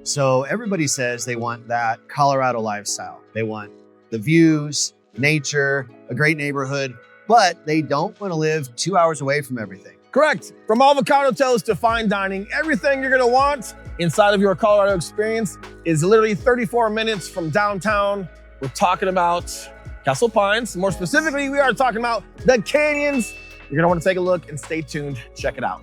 So everybody says they want that Colorado lifestyle. They want the views, nature, a great neighborhood, but they don't want to live 2 hours away from everything. Correct. From avocado toast to fine dining, everything you're gonna want inside of your Colorado experience is literally 34 minutes from downtown. We're talking about Castle Pines. More specifically, we are talking about the canyons. You're gonna want to take a look and stay tuned. Check it out.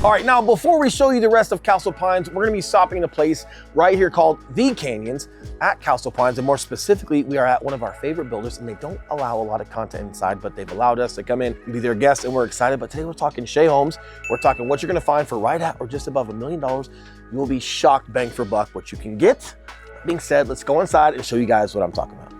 All right, now before we show you the rest of Castle Pines, we're gonna be stopping in a place right here called The Canyons at Castle Pines. And more specifically, we are at one of our favorite builders, and they don't allow a lot of content inside, but they've allowed us to come in and be their guests, and we're excited. But today we're talking Shea Homes. We're talking what you're gonna find for right at or just above $1 million. You will be shocked, bang for buck, what you can get. That being said, let's go inside and show you guys what I'm talking about.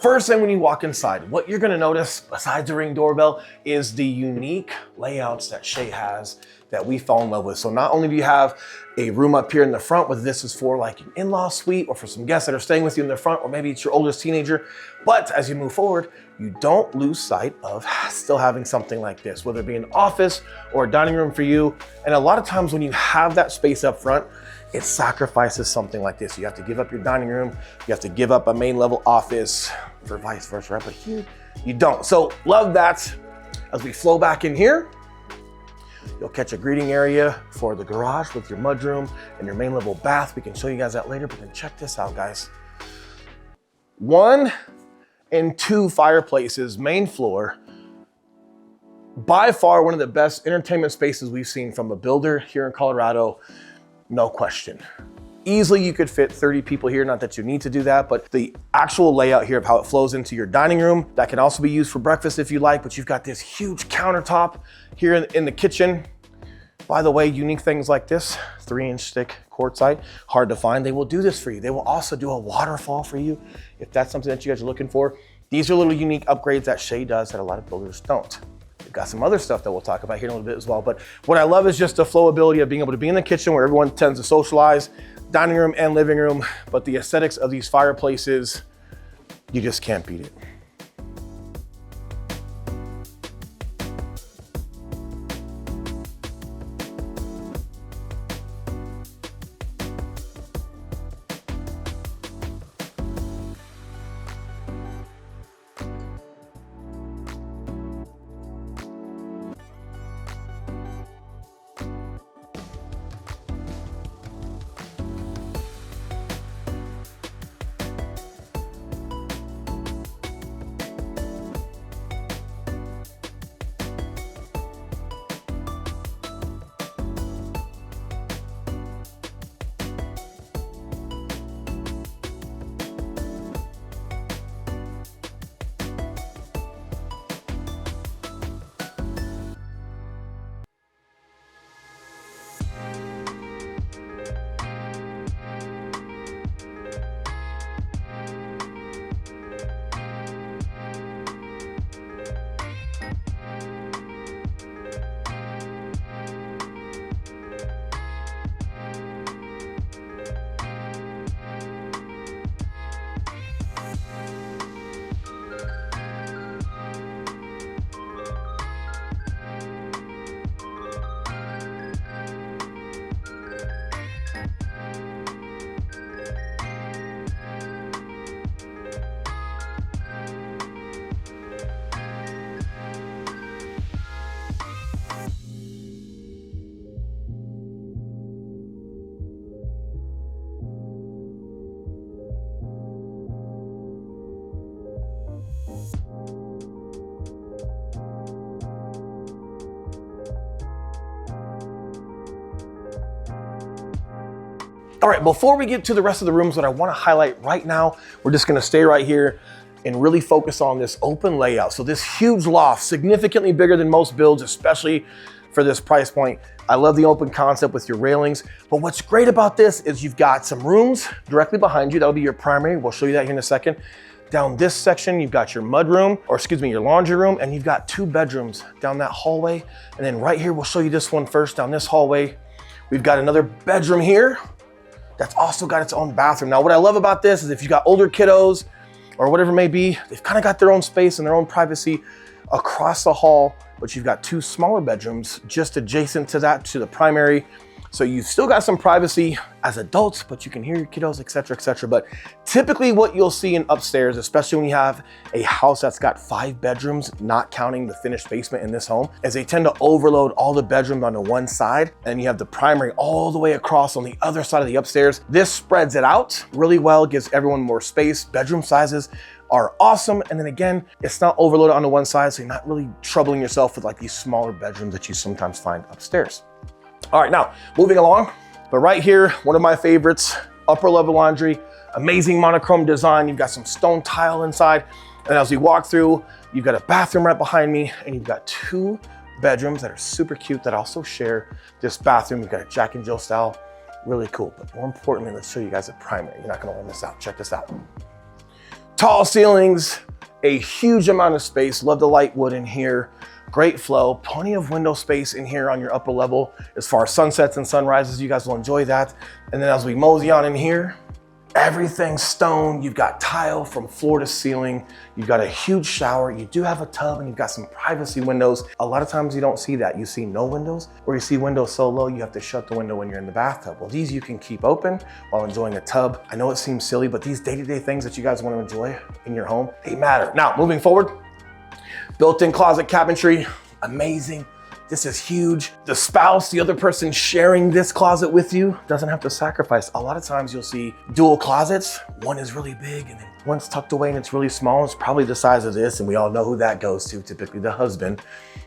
First thing when you walk inside, what you're gonna notice, besides the Ring doorbell, is the unique layouts that Shea has that we fall in love with. So not only do you have a room up here in the front, whether this is for like an in-law suite or for some guests that are staying with you in the front, or maybe it's your oldest teenager, but as you move forward, you don't lose sight of still having something like this, whether it be an office or a dining room for you. And a lot of times when you have that space up front, it sacrifices something like this. You have to give up your dining room, you have to give up a main level office, for vice versa, right? But here, you don't. So love that. As we flow back in here, you'll catch a greeting area for the garage with your mudroom and your main level bath. We can show you guys that later, but then check this out, guys. 1 and 2 fireplaces, main floor. By far one of the best entertainment spaces we've seen from a builder here in Colorado, no question. Easily you could fit 30 people here, not that you need to do that, but the actual layout here of how it flows into your dining room, that can also be used for breakfast if you like, but you've got this huge countertop here in the kitchen. By the way, unique things like this, 3-inch thick quartzite, hard to find. They will do this for you. They will also do a waterfall for you if that's something that you guys are looking for. These are little unique upgrades that Shea does that a lot of builders don't. We've got some other stuff that we'll talk about here in a little bit as well. But what I love is just the flowability of being able to be in the kitchen where everyone tends to socialize, dining room and living room, but the aesthetics of these fireplaces, you just can't beat it. All right, before we get to the rest of the rooms, what I wanna highlight right now, we're just gonna stay right here and really focus on this open layout. So this huge loft, significantly bigger than most builds, especially for this price point. I love the open concept with your railings, but what's great about this is you've got some rooms directly behind you. That'll be your primary. We'll show you that here in a second. Down this section, you've got your mud room, or excuse me, your laundry room, and you've got 2 bedrooms down that hallway. And then right here, we'll show you this one first down this hallway. We've got another bedroom here that's also got its own bathroom. Now, what I love about this is if you've got older kiddos or whatever it may be, they've kind of got their own space and their own privacy across the hall, but you've got 2 smaller bedrooms just adjacent to that, to the primary. So you've still got some privacy as adults, but you can hear your kiddos, et cetera, et cetera. But typically what you'll see in upstairs, especially when you have a house that's got 5 bedrooms, not counting the finished basement in this home, is they tend to overload all the bedrooms onto one side, and you have the primary all the way across on the other side of the upstairs. This spreads it out really well, gives everyone more space. Bedroom sizes are awesome. And then again, it's not overloaded onto one side, so you're not really troubling yourself with like these smaller bedrooms that you sometimes find upstairs. All right, now moving along, but right here, one of my favorites, upper level laundry, amazing monochrome design. You've got some stone tile inside. And as we walk through, you've got a bathroom right behind me, and you've got 2 bedrooms that are super cute that also share this bathroom. You've got a Jack and Jill style, really cool. But more importantly, let's show you guys a primary. You're not gonna want to miss out. Check this out. Tall ceilings, a huge amount of space. Love the light wood in here. Great flow, plenty of window space in here on your upper level. As far as sunsets and sunrises, you guys will enjoy that. And then as we mosey on in here, everything's stone. You've got tile from floor to ceiling. You've got a huge shower. You do have a tub, and you've got some privacy windows. A lot of times you don't see that. You see no windows, or you see windows so low you have to shut the window when you're in the bathtub. Well, these you can keep open while enjoying a tub. I know it seems silly, but these day-to-day things that you guys want to enjoy in your home, they matter. Now, moving forward, built-in closet cabinetry, amazing. This is huge. The spouse, the other person sharing this closet with you, doesn't have to sacrifice. A lot of times you'll see dual closets. One is really big and then one's tucked away and it's really small. It's probably the size of this, and we all know who that goes to, typically the husband.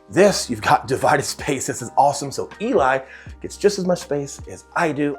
This, you've got divided space. This is awesome. So Eli gets just as much space as I do.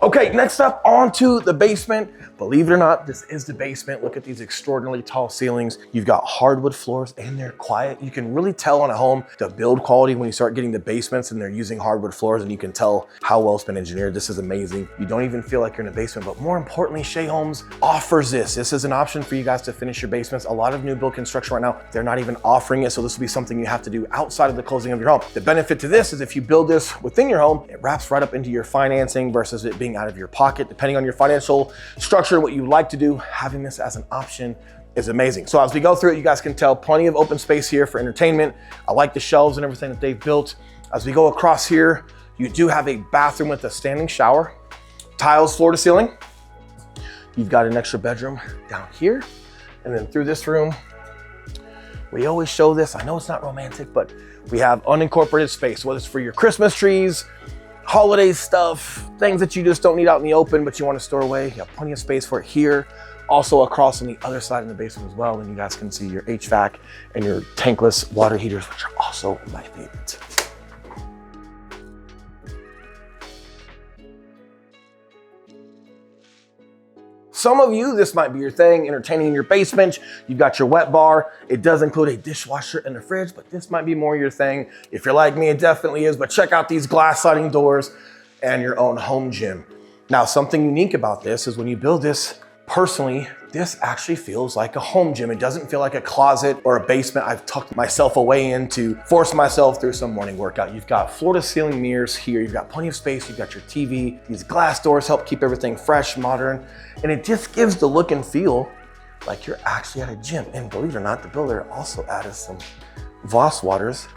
Okay, next up, onto the basement. Believe it or not, this is the basement. Look at these extraordinarily tall ceilings. You've got hardwood floors and they're quiet. You can really tell on a home the build quality when you start getting the basements and they're using hardwood floors, and you can tell how well it's been engineered. This is amazing. You don't even feel like you're in a basement, but more importantly, Shea Homes offers this. This is an option for you guys to finish your basements. A lot of new build construction right now, they're not even offering it. So this will be something you have to do outside of the closing of your home. The benefit to this is if you build this within your home, it wraps right up into your financing versus it being out of your pocket. Depending on your financial structure, what you like to do, having this as an option is amazing. So as we go through it, you guys can tell plenty of open space here for entertainment. I like the shelves and everything that they've built. As we go across here, you do have a bathroom with a standing shower, tiles floor to ceiling. You've got an extra bedroom down here. And then through this room, We always show this. I know it's not romantic, but we have unincorporated space, whether it's for your Christmas trees, holiday stuff, things that you just don't need out in the open, but you want to store away. You have plenty of space for it here. Also across on the other side in the basement as well. And you guys can see your HVAC and your tankless water heaters, which are also my favorite. Some of you, this might be your thing, entertaining in your basement. You've got your wet bar. It does include a dishwasher and a fridge, but this might be more your thing. If you're like me, it definitely is, but check out these glass sliding doors and your own home gym. Now, something unique about this is when you build this, personally, this actually feels like a home gym. It doesn't feel like a closet or a basement I've tucked myself away in to force myself through some morning workout. You've got floor to ceiling mirrors here. You've got plenty of space. You've got your TV. These glass doors help keep everything fresh, modern, and it just gives the look and feel like you're actually at a gym. And believe it or not, the builder also added some Voss waters,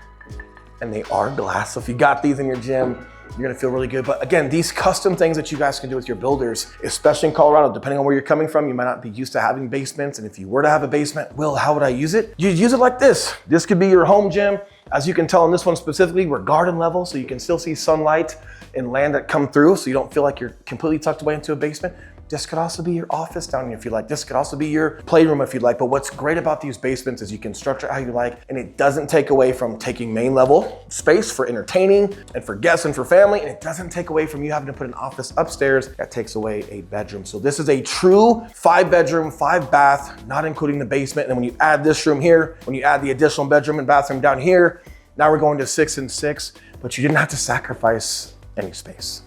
and they are glass. So if you got these in your gym, you're gonna feel really good. But again, these custom things that you guys can do with your builders, especially in Colorado, depending on where you're coming from, you might not be used to having basements. And if you were to have a basement, Will, how would I use it? You'd use it like this. This could be your home gym. As you can tell in this one specifically, we're garden level, so you can still see sunlight and land that come through, so you don't feel like you're completely tucked away into a basement. This could also be your office down here if you like. This could also be your playroom if you'd like. But what's great about these basements is you can structure it how you like, and it doesn't take away from taking main level space for entertaining and for guests and for family. And it doesn't take away from you having to put an office upstairs that takes away a bedroom. So this is a true 5-bedroom, 5-bath, not including the basement. And when you add this room here, when you add the additional bedroom and bathroom down here, now we're going to 6 and 6, but you didn't have to sacrifice any space.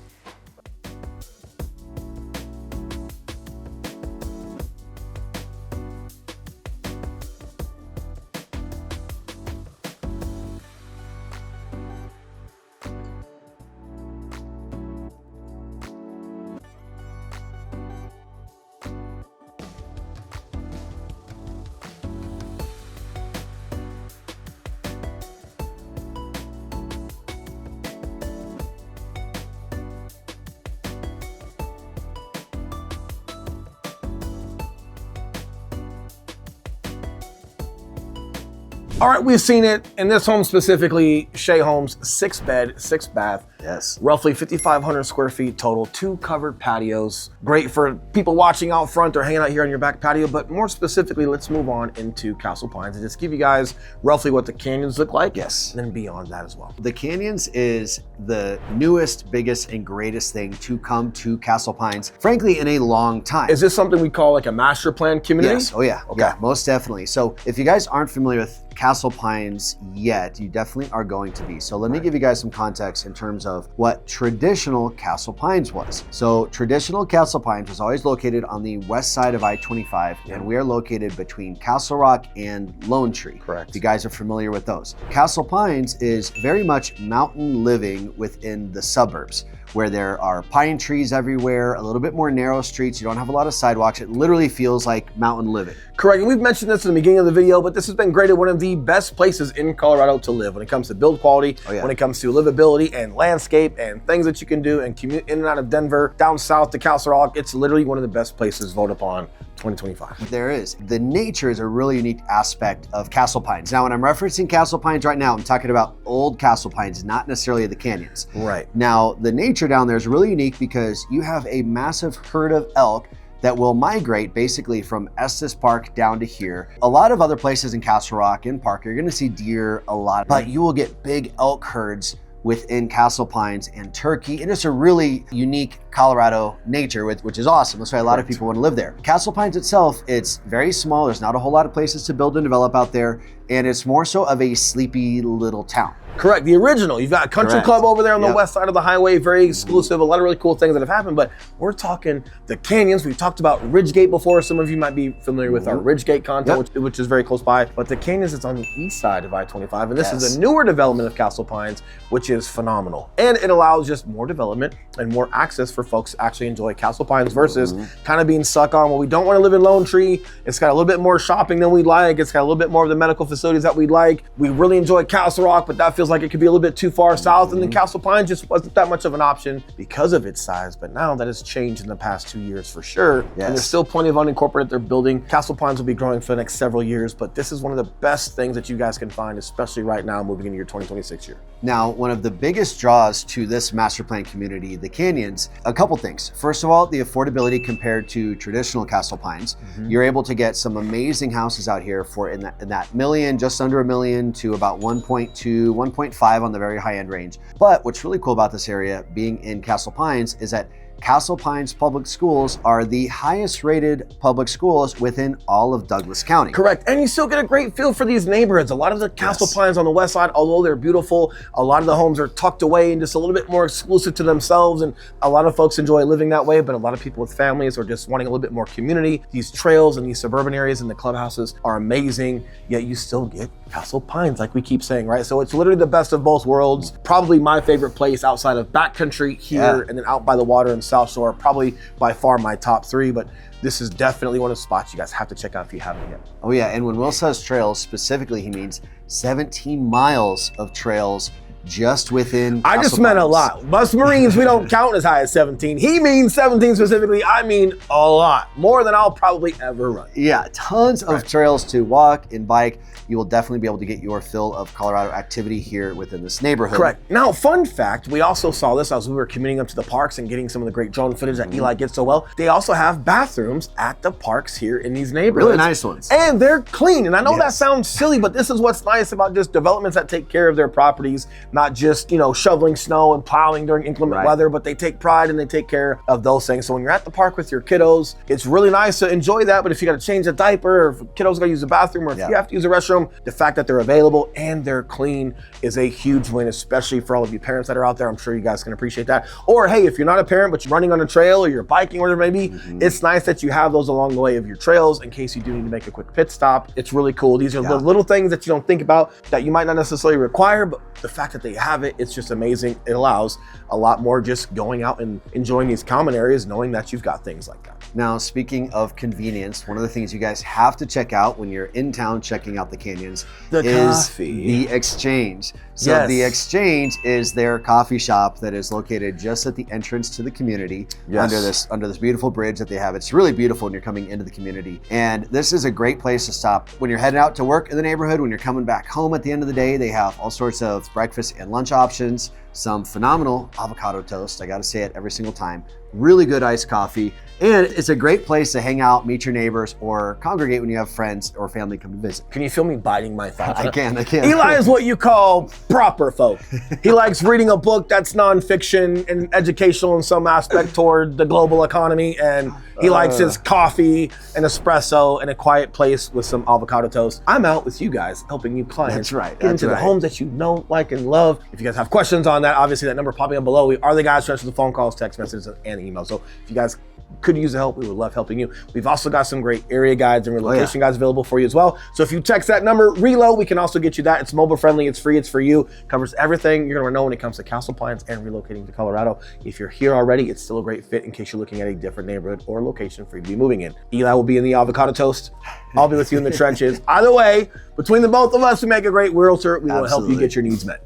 All right, we've seen it in this home specifically, Shea Homes, 6-bed, 6-bath. Yes. Roughly 5,500 square feet total, 2 covered patios. Great for people watching out front or hanging out here on your back patio, but more specifically, let's move on into Castle Pines and just give you guys roughly what the canyons look like. Yes. And then beyond that as well. The canyons is the newest, biggest, and greatest thing to come to Castle Pines, frankly, in a long time. Is this something we call like a master plan community? Yes, oh yeah, Okay. Yeah, most definitely. So if you guys aren't familiar with Castle Pines yet, you definitely are going to be. So let me give you guys some context in terms of what traditional Castle Pines was. So traditional Castle Pines was always located on the west side of I-25, and we are located between Castle Rock and Lone Tree. Correct. If you guys are familiar with those. Castle Pines is very much mountain living within the suburbs, where there are pine trees everywhere, a little bit more narrow streets. You don't have a lot of sidewalks. It literally feels like mountain living. Correct, and we've mentioned this in the beginning of the video, but this has been graded one of the best places in Colorado to live when it comes to build quality, when it comes to livability and landscape and things that you can do and commute in and out of Denver, down south to Castle Rock. It's literally one of the best places voted upon 2025. There is. The nature is a really unique aspect of Castle Pines. Now, when I'm referencing Castle Pines right now, I'm talking about old Castle Pines, not necessarily the canyons. Right. Now, the nature down there is really unique because you have a massive herd of elk that will migrate basically from Estes Park down to here. A lot of other places in Castle Rock and Park, you're gonna see deer a lot, but you will get big elk herds within Castle Pines and Turkey. And it's a really unique Colorado nature, which is awesome. That's why a lot of people want to live there. Castle Pines itself, it's very small. There's not a whole lot of places to build and develop out there. And it's more so of a sleepy little town. Correct, the original. You've got a country club over there on the west side of the highway, very exclusive, a lot of really cool things that have happened, but we're talking the canyons. We've talked about Ridgegate before. Some of you might be familiar with our Ridgegate content, which is very close by, but the canyons is on the east side of I-25, and this is a newer development of Castle Pines, which is phenomenal. And it allows just more development and more access for folks to actually enjoy Castle Pines versus kind of being stuck on, well, we don't want to live in Lone Tree. It's got a little bit more shopping than we'd like. It's got a little bit more of the medical facilities that we'd like. We really enjoy Castle Rock, but that feels like it could be a little bit too far south. And then Castle Pines just wasn't that much of an option because of its size. But now that has changed in the past 2 years for sure. And there's still plenty of unincorporated they're building. Castle Pines will be growing for the next several years, but this is one of the best things that you guys can find, especially right now moving into your 2026 year. Now, one of the biggest draws to this master plan community, the Canyons, a couple things. First of all, the affordability compared to traditional Castle Pines. You're able to get some amazing houses out here for in that million, just under $1 million to about 1.2, 1.5 on the very high end range. But what's really cool about this area being in Castle Pines is that Castle Pines public schools are the highest rated public schools within all of Douglas County. Correct. And you still get a great feel for these neighborhoods. A lot of the Castle Pines on the west side, although they're beautiful, a lot of the homes are tucked away and just a little bit more exclusive to themselves. And a lot of folks enjoy living that way, but a lot of people with families are just wanting a little bit more community. These trails and these suburban areas and the clubhouses are amazing, yet you still get Castle Pines, like we keep saying, right? So it's literally the best of both worlds. Probably my favorite place outside of backcountry here and then out by the water in South Shore, probably by far my top 3, but this is definitely one of the spots you guys have to check out if you haven't yet. Oh yeah, and when Will says trails, specifically he means 17 miles of trails just within I just meant a lot. Us Marines, we don't count as high as 17. He means 17 specifically. I mean a lot. More than I'll probably ever run. Yeah, tons of trails to walk and bike. You will definitely be able to get your fill of Colorado activity here within this neighborhood. Correct. Now, fun fact, we also saw this as we were commuting up to the parks and getting some of the great drone footage that Eli gets so well. They also have bathrooms at the parks here in these neighborhoods. Really nice ones. And they're clean. And I know that sounds silly, but this is what's nice about just developments that take care of their properties, not just, you know, shoveling snow and plowing during inclement weather, but they take pride and they take care of those things. So when you're at the park with your kiddos, it's really nice to enjoy that. But if you got to change a diaper, or if kiddos got to use the bathroom, or if you have to use a restroom, the fact that they're available and they're clean is a huge win, especially for all of you parents that are out there. I'm sure you guys can appreciate that. Or hey, if you're not a parent, but you're running on a trail or you're biking, whatever it may be, it's nice that you have those along the way of your trails in case you do need to make a quick pit stop. It's really cool. These are the little things that you don't think about that you might not necessarily require, but the fact that they have it, it's just amazing. It allows a lot more just going out and enjoying these common areas, knowing that you've got things like that. Now, speaking of convenience, one of the things you guys have to check out when you're in town checking out the Canyons is the Exchange. So the Exchange is their coffee shop that is located just at the entrance to the community under this beautiful bridge that they have. It's really beautiful when you're coming into the community. And this is a great place to stop when you're heading out to work in the neighborhood, when you're coming back home at the end of the day. They have all sorts of breakfast and lunch options, some phenomenal avocado toast. I got to say it every single time. Really good iced coffee. And it's a great place to hang out, meet your neighbors, or congregate when you have friends or family come to visit. Can you feel me biting my thoughts? I can. Eli is what you call proper folk. He likes reading a book that's nonfiction and educational in some aspect toward the global economy. And he likes his coffee and espresso and a quiet place with some avocado toast. I'm out with you guys, helping you clients get into the homes that you know, like, and love. If you guys have questions on that, obviously that number popping up below, we are the guys to answer the phone calls, text messages, and emails. So if you guys could use the help, we would love helping you. We've also got some great area guides and relocation guides available for you as well. So if you text that number, reload, we can also get you that. It's mobile friendly, it's free, it's for you. Covers everything you're gonna know when it comes to Castle Pines and relocating to Colorado. If you're here already, it's still a great fit in case you're looking at a different neighborhood or location for you to be moving in. Eli will be in the avocado toast. I'll be with you in the trenches. Either way, between the both of us, we make a great realtor. We will help you get your needs met.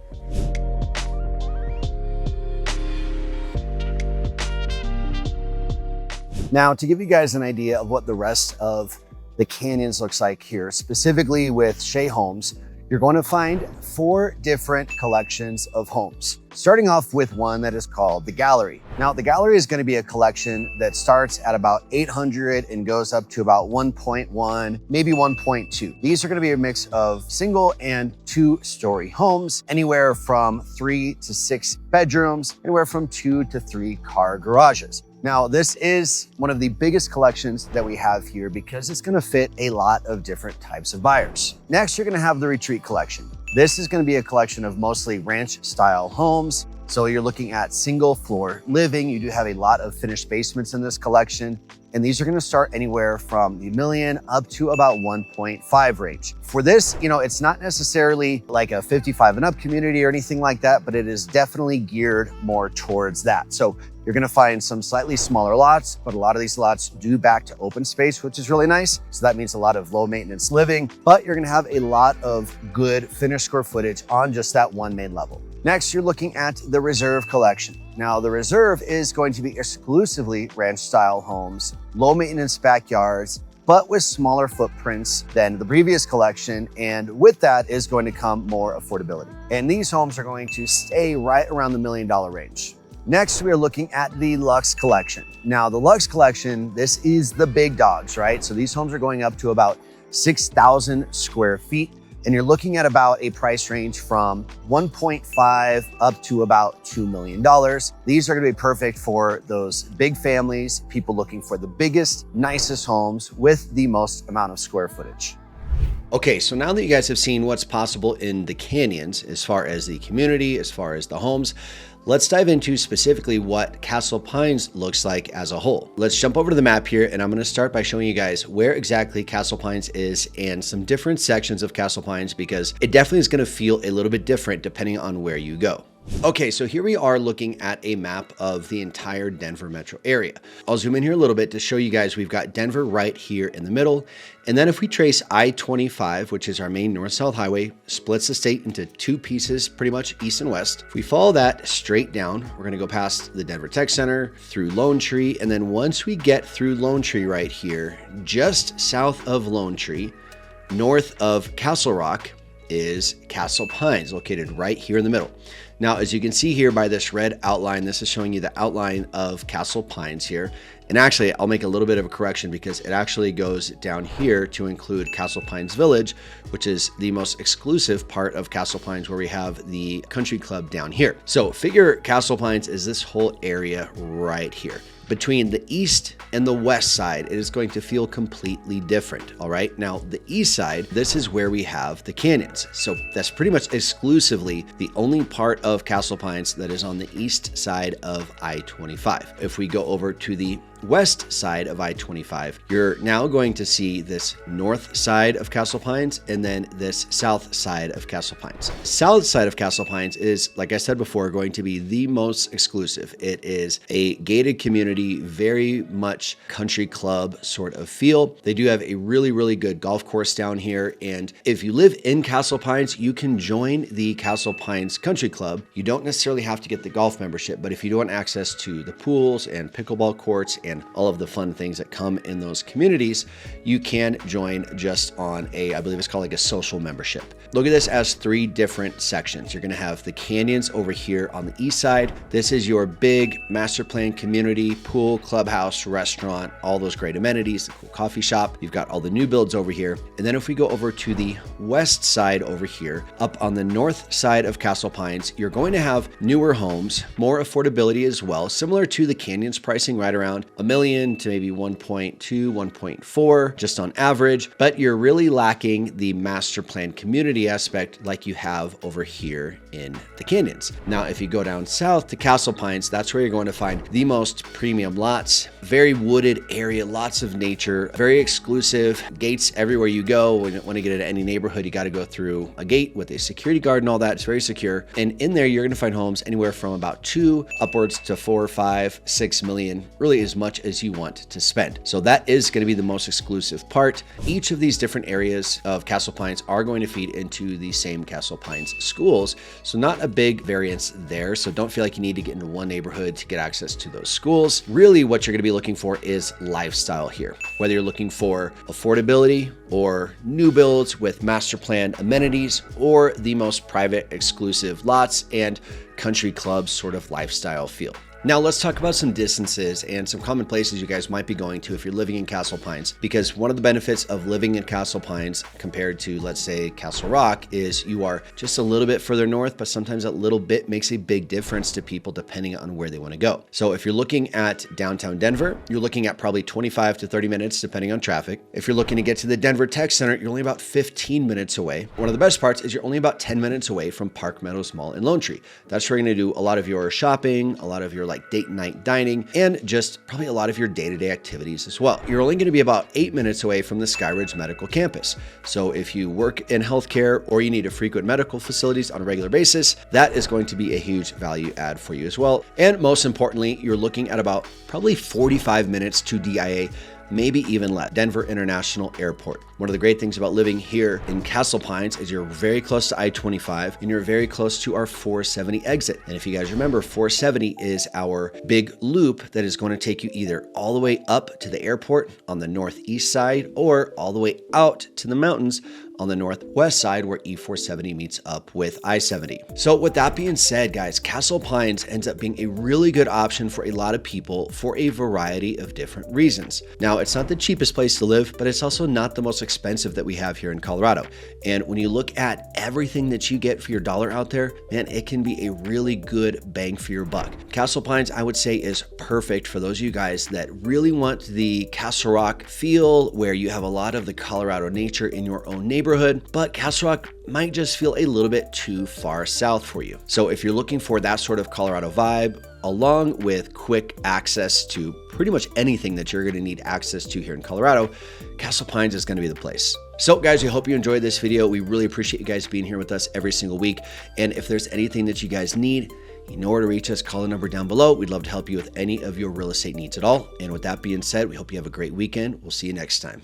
Now, to give you guys an idea of what the rest of the Canyons looks like here, specifically with Shea Homes, you're going to find 4 different collections of homes. Starting off with one that is called the Gallery. Now, the Gallery is going to be a collection that starts at about 800 and goes up to about 1.1, maybe 1.2. These are going to be a mix of single and 2-story homes, anywhere from 3 to 6 bedrooms, anywhere from 2 to 3 car garages. Now, this is one of the biggest collections that we have here because it's gonna fit a lot of different types of buyers. Next, you're gonna have the Retreat collection. This is gonna be a collection of mostly ranch style homes. So you're looking at single floor living. You do have a lot of finished basements in this collection. And these are gonna start anywhere from the $1 million up to about 1.5 range. For this, it's not necessarily like a 55 and up community or anything like that, but it is definitely geared more towards that. So you're gonna find some slightly smaller lots, but a lot of these lots do back to open space, which is really nice. So that means a lot of low maintenance living, but you're gonna have a lot of good finished square footage on just that one main level. Next, you're looking at the Reserve collection. Now, the Reserve is going to be exclusively ranch style homes, low maintenance backyards, but with smaller footprints than the previous collection. And with that is going to come more affordability. And these homes are going to stay right around the $1 million range. Next, we are looking at the Luxe collection. Now, the Luxe collection, this is the big dogs, right? So these homes are going up to about 6,000 square feet. And you're looking at about a price range from 1.5 up to about $2 million. These are gonna be perfect for those big families, people looking for the biggest, nicest homes with the most amount of square footage. Okay, so now that you guys have seen what's possible in the canyons, as far as the community, as far as the homes, let's dive into specifically what Castle Pines looks like as a whole. Let's jump over to the map here, and I'm gonna start by showing you guys where exactly Castle Pines is and some different sections of Castle Pines, because it definitely is gonna feel a little bit different depending on where you go. Okay, so here we are looking at a map of the entire Denver metro area. I'll zoom in here a little bit to show you guys we've got Denver right here in the middle. And then if we trace I-25, which is our main north-south highway, splits the state into two pieces, pretty much east and west. If we follow that straight down, we're gonna go past the Denver Tech Center, through Lone Tree, and then once we get through Lone Tree right here, just south of Lone Tree, north of Castle Rock, is Castle Pines, located right here in the middle. Now, as you can see here by this red outline, this is showing you the outline of Castle Pines here. And actually, I'll make a little bit of a correction because it actually goes down here to include Castle Pines Village, which is the most exclusive part of Castle Pines, where we have the country club down here. So figure Castle Pines is this whole area right here. Between the east and the west side, it is going to feel completely different, all right? Now, the east side, this is where we have the canyons. So that's pretty much exclusively the only part of Castle Pines that is on the east side of I-25. If we go over to the west side of I-25, you're now going to see this north side of Castle Pines and then this south side of Castle Pines. South side of Castle Pines is, like I said before, going to be the most exclusive. It is a gated community, very much country club sort of feel. They do have a really, really good golf course down here. And if you live in Castle Pines, you can join the Castle Pines Country Club. You don't necessarily have to get the golf membership, but if you want access to the pools and pickleball courts and all of the fun things that come in those communities, you can join just on a, I believe it's called like a social membership. Look at this as three different sections. You're gonna have the canyons over here on the east side. This is your big master plan community, pool, clubhouse, restaurant, all those great amenities, the cool coffee shop. You've got all the new builds over here. And then if we go over to the west side over here, up on the north side of Castle Pines, you're going to have newer homes, more affordability as well, similar to the canyons pricing, right around $1 million to maybe 1.2, 1.4, just on average, but you're really lacking the master plan community aspect like you have over here in the canyons. Now, if you go down south to Castle Pines, that's where you're going to find the most premium lots, very wooded area, lots of nature, very exclusive, gates everywhere you go. When you want to get into any neighborhood, you got to go through a gate with a security guard and all that. It's very secure. And in there, you're going to find homes anywhere from about 2 upwards to 4, 5, 6 million, really as much as you want to spend. So that is going to be the most exclusive part. Each of these different areas of Castle Pines are going to feed into the same Castle Pines schools. So not a big variance there. So don't feel like you need to get into one neighborhood to get access to those schools. Really what you're going to be looking for is lifestyle here. Whether you're looking for affordability or new builds with master plan amenities or the most private exclusive lots and country club sort of lifestyle feel. Now let's talk about some distances and some common places you guys might be going to if you're living in Castle Pines, because one of the benefits of living in Castle Pines compared to, let's say, Castle Rock is you are just a little bit further north, but sometimes that little bit makes a big difference to people depending on where they want to go. So if you're looking at downtown Denver, you're looking at probably 25 to 30 minutes depending on traffic. If you're looking to get to the Denver Tech Center, you're only about 15 minutes away. One of the best parts is you're only about 10 minutes away from Park Meadows Mall in Lone Tree. That's where you're going to do a lot of your shopping, a lot of your like date night dining, and just probably a lot of your day-to-day activities as well. You're only going to be about 8 minutes away from the Skyridge Medical Campus. So if you work in healthcare or you need to frequent medical facilities on a regular basis, that is going to be a huge value add for you as well. And most importantly, you're looking at about probably 45 minutes to DIA, maybe even less, Denver International Airport. One of the great things about living here in Castle Pines is you're very close to I-25 and you're very close to our 470 exit. And if you guys remember, 470 is our big loop that is going to take you either all the way up to the airport on the northeast side or all the way out to the mountains on the northwest side where E470 meets up with I-70. So with that being said, guys, Castle Pines ends up being a really good option for a lot of people for a variety of different reasons. Now, it's not the cheapest place to live, but it's also not the most expensive that we have here in Colorado. And when you look at everything that you get for your dollar out there, man, it can be a really good bang for your buck. Castle Pines, I would say, is perfect for those of you guys that really want the Castle Rock feel, where you have a lot of the Colorado nature in your own neighborhood, but Castle Rock might just feel a little bit too far south for you. So if you're looking for that sort of Colorado vibe, along with quick access to pretty much anything that you're going to need access to here in Colorado, Castle Pines is going to be the place. So guys, we hope you enjoyed this video. We really appreciate you guys being here with us every single week. And if there's anything that you guys need, you know where to reach us. Call the number down below. We'd love to help you with any of your real estate needs at all. And with that being said, we hope you have a great weekend. We'll see you next time.